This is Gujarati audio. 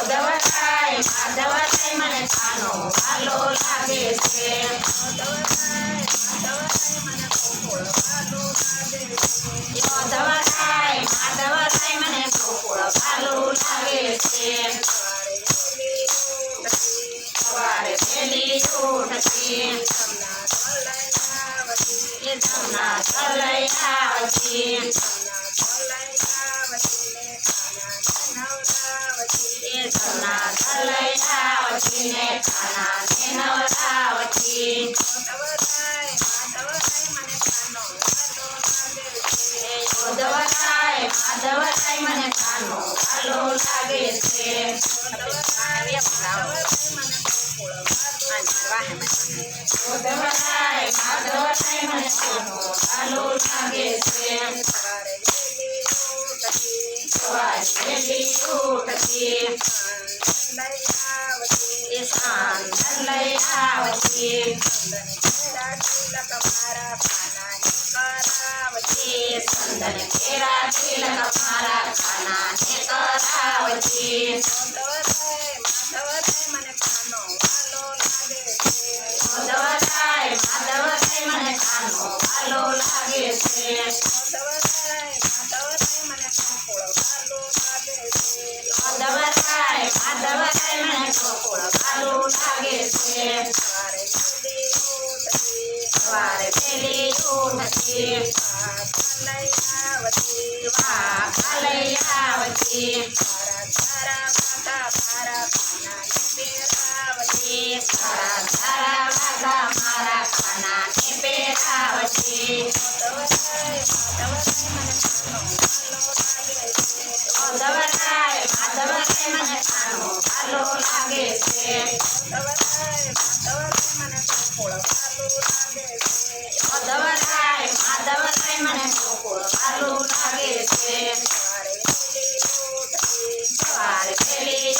યોધવરાય માધવરાય મને કાનો વાલો લાગે છે યોધવરાય માધવરાય મને ગોકુળ વાલો લાગે છે સવારે વહેલી ઉઠતી જમના તલઈ આવતી જમના તલઈ આવતી ને ખાના ને નવરાવતી યોધવરાય માધવરાય મને કાનો વાલો લાગે છે યોધવરાય માધવરાય મને કાનો વાલો લાગે છે સવારે વહેલી ઉઠતી સાંજન લઈ આવતી સંદન કેરા તિલક મારા ખાના ને કરાવતી યોધવરાય માધવરાય મને કાનો વાલો લાગે છે યોધવરાય માધવરાય મને ગોકુળ વાલો લાગે છે સવારે વહેલી ઉઠતી વાઘા લઈ આવતી સારા સારા વાઘા મારા ખાના ને પહેરાવતી યોધવરાય માધવરાય મને કાનો વાલો લાગે છે યોધવરાય માધવરાય મને ગોકુળ વાલો લાગે છે સવારે વહેલી